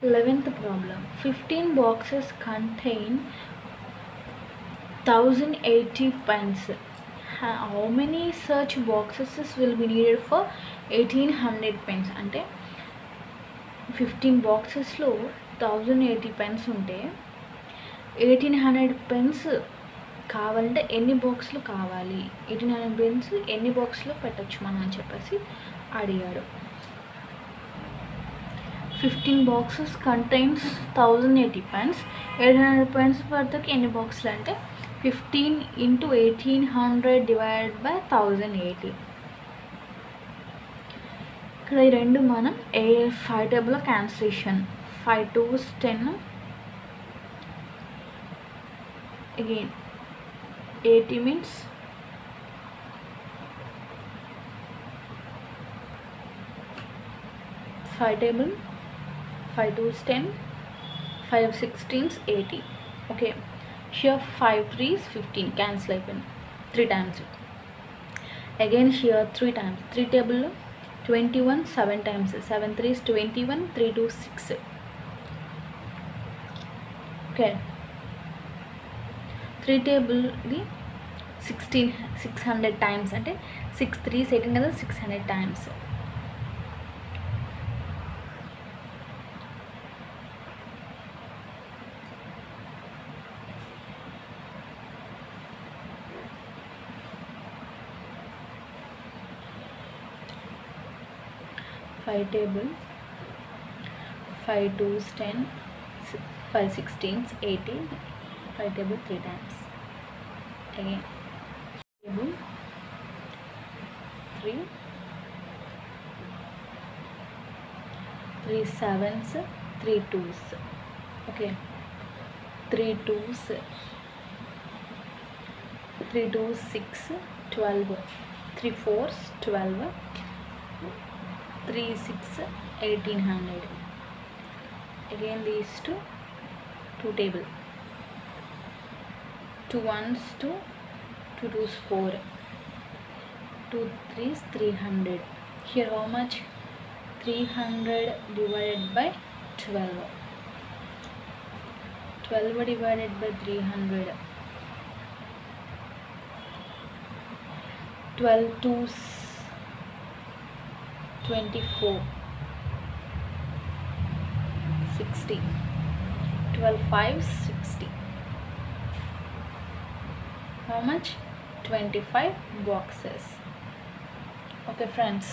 11th problem. 15 boxes contain 1080 pens. How many such boxes will be needed for 1800 pens? అంటే 15 బాక్సెస్లో 1080 pens ఉంటే 1800 pens కావాలంటే ఎన్ని బాక్స్లు కావాలి, 1800 పెన్స్ ఎన్ని బాక్స్లో పెట్టచ్చు మనం అని చెప్పేసి అడిగాడు. 15 boxes contains 1080 pens. 800 pens వరకు ఎన్ని బాక్సులు అంటే 15 into 1800 divided by 1080. ఇక్కడ ఈ రెండు మనం 5 table cancellation. 5 2s 10, again 80 means 5 table, 5 2s 10, 5 16s 80. Okay, here 5 3s 15 cancel అయిపోయింది 3 times. Again here 3 times, 3 table 21 7 times, 7 3s 21, 3 2 6. Okay, 3 table ఇది 600 times అంటే 6 3s 18 కదా, 600 times. Five table, 5 2s 10, 5 16s 80, 5 table 3 times. Again table 3 7s 3 2s. Okay, 3 2s 6 12, 3 4s 12, 3 6 1800. Again these two table, 2 1s 2, 2 2s 4, 2 3s 300. Here how much? 300 divided by 12. 12 divided by 300. 12 2s 24, 60, 12 5 60. How much? 25 boxes. Okay friends,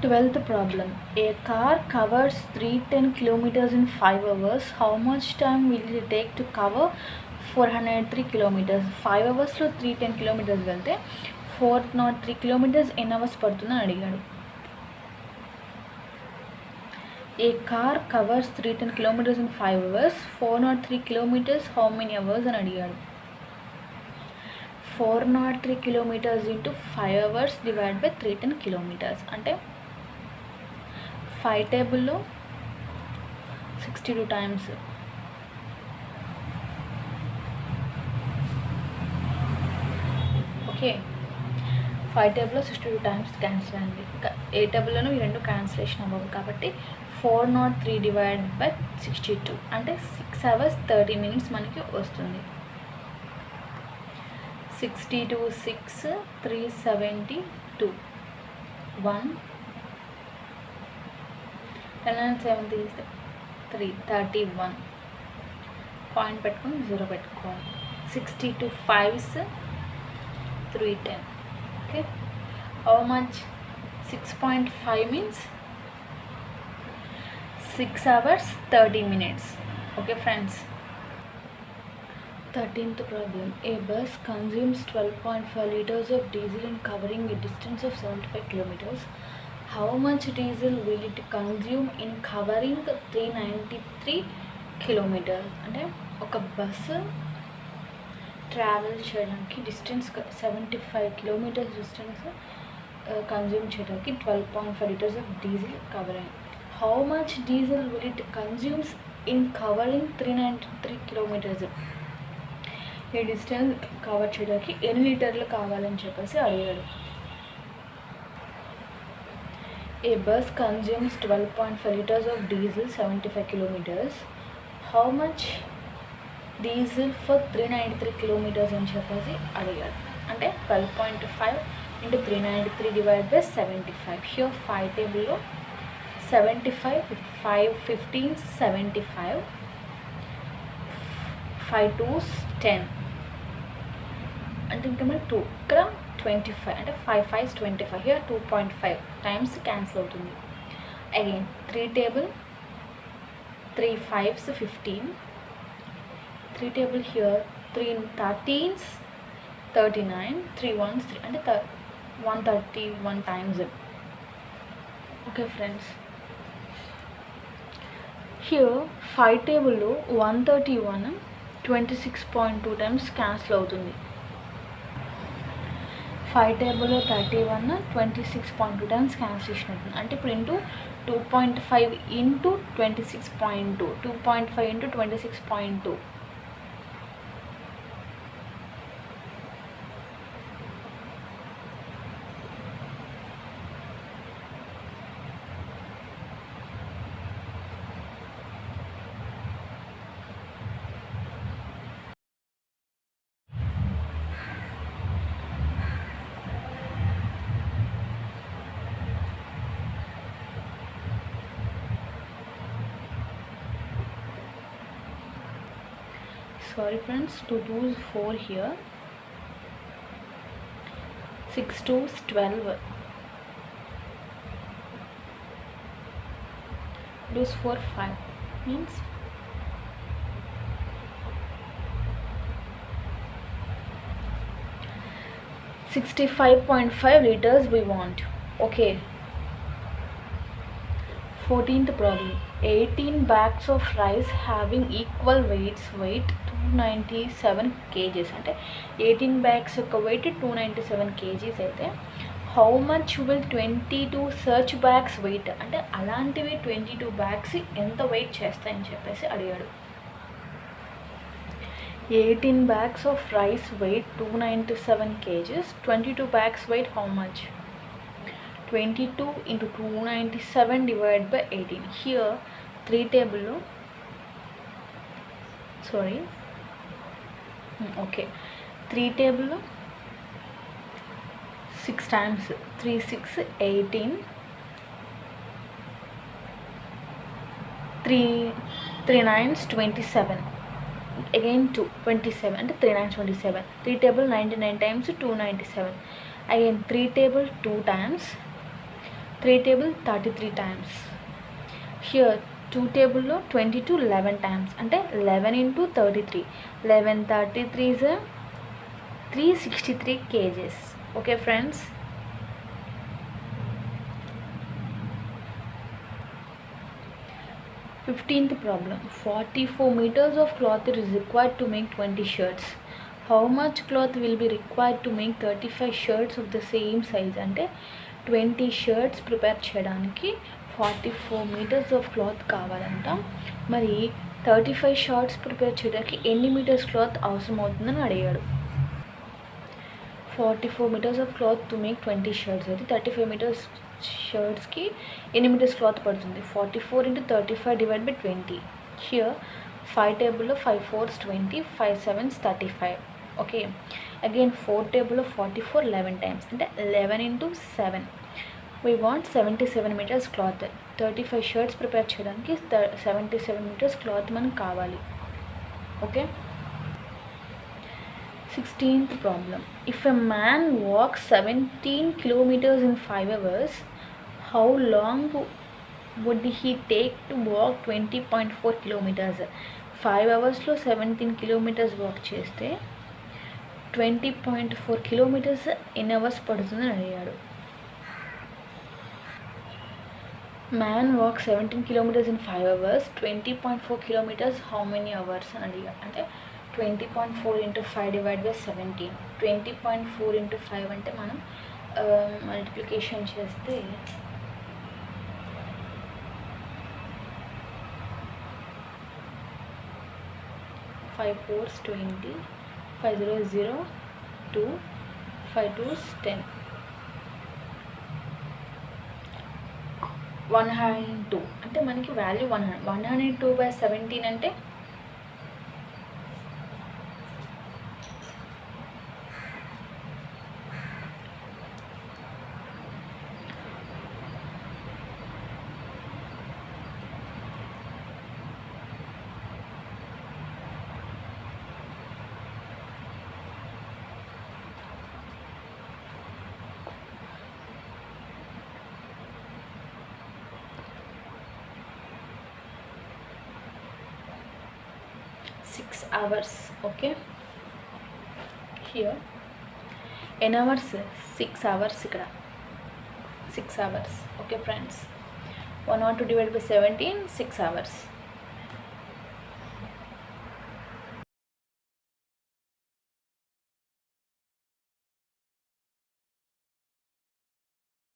12th problem. A car covers 310 kilometers in 5 hours. How much time will it take to cover 403 kilometers? 5 hours లో 310 kilometers వెళ్తే 403 kilometers ఎన్ని hours పడుతుందని అడిగాడు. ఏ car covers 310 kilometers in 5 hours, 403 kilometers how many hours అని అడిగాడు. 403 kilometers into 5 hours divided by 310 kilometers అంటే 5 టేబుల్లో 62 times. Okay, 5 టేబుల్లో 62 times క్యాన్సిల్ అయింది. ఇంకా ఏ టేబుల్లోనూ ఈ రెండు క్యాన్సిలేషన్ అవ్వవు కాబట్టి 403 divided by 62 అంటే 6 hours 30 minutes మనకి వస్తుంది. 62 6 372 1 7 తీస్తే 3 31 పాయింట్ పెట్టుకొని 0 పెట్టుకోవాలి. 62 5s 310. Okay, how much? 6.5 means 6 hours 30 minutes. Okay friends, 13th problem. A bus consumes 12.5 liters of diesel in covering a distance of 75 kilometers. How much diesel will it consume in covering 393 kilometers? అంటే ఒక bus travel చేయడానికి distance 75 kilometers distance consume చేయడానికి 12.5 liters of diesel cover అయింది. How much diesel will it consumes in covering 393 kilometers? ఈ distance cover చేయడానికి ఎన్ని లీటర్లు కావాలని చెప్పేసి అడిగాడు. A bus consumes 12.5 liters of diesel 75 kilometers. How much diesel for 393 kilometers అని చెప్పేసి అడిగాడు. అంటే 12.5 into 393 divided by 75. Here 5 టేబుల్లో 75, 5 15s 75, 5 2s 10 అంటే ఇంకా మరి 2 ఇక్కడ 25 అంటే 5 5s 25. హియర్ 2.5 టైమ్స్ క్యాన్సిల్ అవుతుంది. Again 3 table 3 5s 15, 3 table here 3 13s 39, 3 1s 3 అంటే 131 టైమ్స్. ఓకే ఫ్రెండ్స్, హియర్ 5 టేబుల్లో 131 26.2 టైమ్స్ క్యాన్సిల్ అవుతుంది. 5 టేబుల్లో 31 26.2 టైమ్స్ క్యాన్సిలేషన్ అవుతుంది. అంటే ఇప్పుడు into 2.5 into 26.2, 2.5 into 26.2. Sorry friends, 2 2s 4 here, 6 2s 12, lose 4 5 means 65.5 liters we want. Okay, 14th problem. 18 bags of rice having equal weight 297 kgs. అంటే 18 bags యొక్క weight 297 kgs అయితే how much will 22 సర్చ్ bags weight అంటే అలాంటివి 22 bags ఎంత wait చేస్తాయని చెప్పేసి అడిగాడు. 18 bags of rice weight 297 kgs, 22 bags weight how much? 22 into 297 divided by 18. Here 3 table, sorry, okay, 3 table 6 times 3 6 18, 3 9s 27, again 2 27 and 3 9s 27. 3 table 99 times 297, again 3 table 2 times, 3 table 33 times. Here 2 table 22 11 times అంటే 11 into 33, 11 33 is 363 kgs. Okay friends, fifteenth problem. 44 meters of cloth is required to make 20 shirts. How much cloth will be required to make 35 shirts of the same size? అంటే 20 shirts prepare చేయడానికి 44 meters of cloth కావాలంట. మరి 35 shirts prepare చేయడానికి ఎన్ని metres cloth అవసరం అవుతుందని అడిగాడు. 44 meters of cloth to make 20 shirts అయితే 35 meters షర్ట్స్కి ఎన్ని మీటర్స్ క్లాత్ పడుతుంది? 44 into 35 divided by 20. హియర్ 5 టేబుల్లో 5 4s 20, 5 7s 35. ఓకే, అగైన్ 4 టేబుల్లో 44 11 times అంటే 11 into 7. We want 77 meters cloth. 35 shirts prepare చేయడానికి 77 meters క్లాత్ మనకు కావాలి. Okay, 16th problem. If a man walks 17 kilometers in 5 hours, how long would he take to walk 20.4 kilometers? 5 hours లో 17 kilometers walk చేస్తే 20.4 kilometers ఎన్ని hours పడుతుందని అడిగాడు. Man walk 17 kilometers in 5 hours, 20.4 kilometers how many hours అని అడిగాడు. అంటే 20.4 into 5 divided by 17. 20.4 into 5 అంటే మనం మల్టిప్లికేషన్ చేస్తే 5 4s 20, 5 0 0 2, 5 2s 10. 102 అంటే మనకి వాల్యూ 102/17 అంటే 6 hours. Okay, here n hours 6 hours ikkada 6 hours. Okay friends, 102 divided by 17, 6 hours.